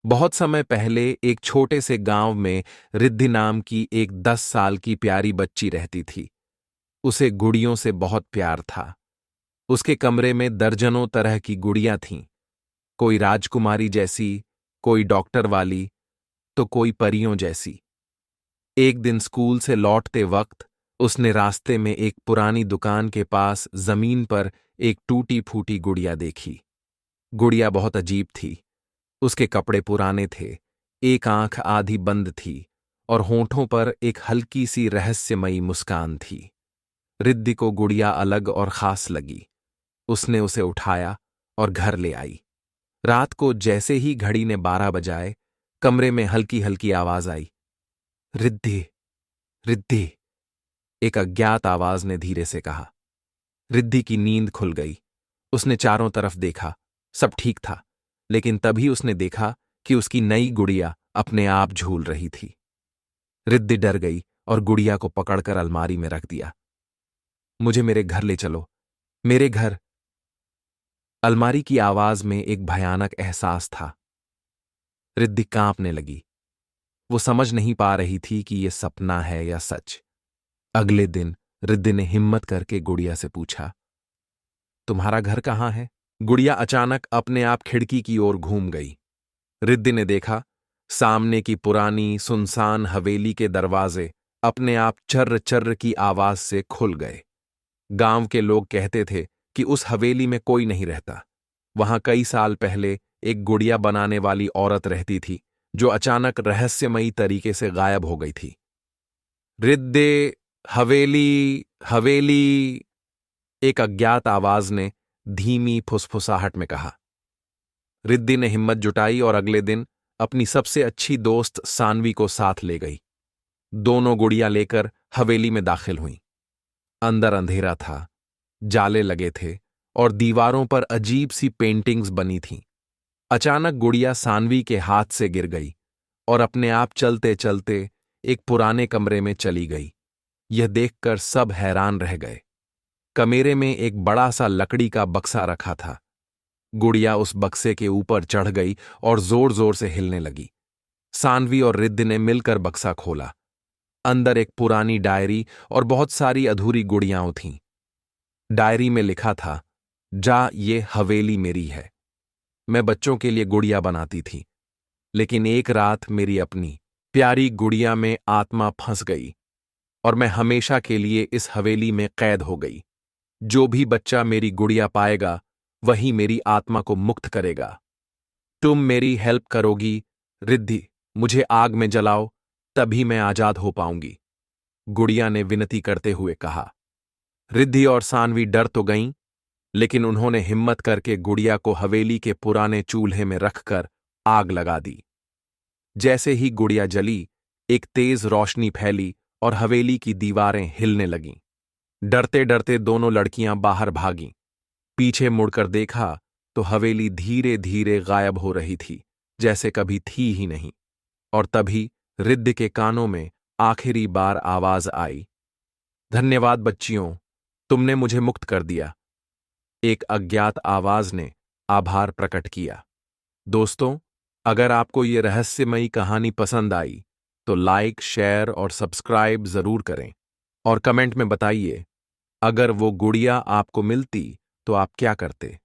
बहुत समय पहले एक छोटे से गांव में रिद्धि नाम की एक 10 साल की प्यारी बच्ची रहती थी। उसे गुड़ियों से बहुत प्यार था। उसके कमरे में दर्जनों तरह की गुड़ियां थीं। कोई राजकुमारी जैसी, कोई डॉक्टर वाली, तो कोई परियों जैसी। एक दिन स्कूल से लौटते वक्त उसने रास्ते में एक पुरानी दुकान के पास जमीन पर एक टूटी फूटी गुड़िया देखी। गुड़िया बहुत अजीब थी। उसके कपड़े पुराने थे, एक आंख आधी बंद थी और होंठों पर एक हल्की सी रहस्यमयी मुस्कान थी। रिद्धि को गुड़िया अलग और खास लगी। उसने उसे उठाया और घर ले आई। रात को जैसे ही घड़ी ने 12 बजाए, कमरे में हल्की हल्की आवाज आई। रिद्धि, रिद्धि, एक अज्ञात आवाज ने धीरे से कहा। रिद्धि की नींद खुल गई। उसने चारों तरफ देखा, सब ठीक था, लेकिन तभी उसने देखा कि उसकी नई गुड़िया अपने आप झूल रही थी। रिद्धि डर गई और गुड़िया को पकड़कर अलमारी में रख दिया। मुझे मेरे घर ले चलो, मेरे घर। अलमारी की आवाज में एक भयानक एहसास था। रिद्धि कांपने लगी। वो समझ नहीं पा रही थी कि यह सपना है या सच। अगले दिन रिद्धि ने हिम्मत करके गुड़िया से पूछा, तुम्हारा घर कहाँ है? गुड़िया अचानक अपने आप खिड़की की ओर घूम गई। रिद्धि ने देखा, सामने की पुरानी सुनसान हवेली के दरवाजे अपने आप चर्र चर्र की आवाज से खुल गए। गांव के लोग कहते थे कि उस हवेली में कोई नहीं रहता। वहां कई साल पहले एक गुड़िया बनाने वाली औरत रहती थी, जो अचानक रहस्यमयी तरीके से गायब हो गई थी। रिद्धि, हवेली, हवेली, एक अज्ञात आवाज ने धीमी फुसफुसाहट में कहा। रिद्धि ने हिम्मत जुटाई और अगले दिन अपनी सबसे अच्छी दोस्त सानवी को साथ ले गई। दोनों गुड़िया लेकर हवेली में दाखिल हुईं। अंदर अंधेरा था, जाले लगे थे और दीवारों पर अजीब सी पेंटिंग्स बनी थीं। अचानक गुड़िया सानवी के हाथ से गिर गई और अपने आप चलते चलते एक पुराने कमरे में चली गई। यह देखकर सब हैरान रह गए। कमरे में एक बड़ा सा लकड़ी का बक्सा रखा था। गुड़िया उस बक्से के ऊपर चढ़ गई और जोर जोर से हिलने लगी। सानवी और रिद्धि ने मिलकर बक्सा खोला। अंदर एक पुरानी डायरी और बहुत सारी अधूरी गुड़ियां थीं। डायरी में लिखा था, जा, ये हवेली मेरी है। मैं बच्चों के लिए गुड़िया बनाती थी, लेकिन एक रात मेरी अपनी प्यारी गुड़िया में आत्मा फंस गई और मैं हमेशा के लिए इस हवेली में कैद हो गई। जो भी बच्चा मेरी गुड़िया पाएगा, वही मेरी आत्मा को मुक्त करेगा। तुम मेरी हेल्प करोगी रिद्धि? मुझे आग में जलाओ, तभी मैं आजाद हो पाऊंगी, गुड़िया ने विनती करते हुए कहा। रिद्धि और सानवी डर तो गईं, लेकिन उन्होंने हिम्मत करके गुड़िया को हवेली के पुराने चूल्हे में रखकर आग लगा दी। जैसे ही गुड़िया जली, एक तेज रोशनी फैली और हवेली की दीवारें हिलने लगीं। डरते डरते दोनों लड़कियां बाहर भागीं। पीछे मुड़कर देखा तो हवेली धीरे धीरे गायब हो रही थी, जैसे कभी थी ही नहीं। और तभी रिद्धि के कानों में आखिरी बार आवाज आई, धन्यवाद बच्चियों, तुमने मुझे मुक्त कर दिया। एक अज्ञात आवाज ने आभार प्रकट किया। दोस्तों, अगर आपको ये रहस्यमयी कहानी पसंद आई तो लाइक, शेयर और सब्सक्राइब जरूर करें और कमेंट में बताइए, अगर वो गुड़िया आपको मिलती तो आप क्या करते।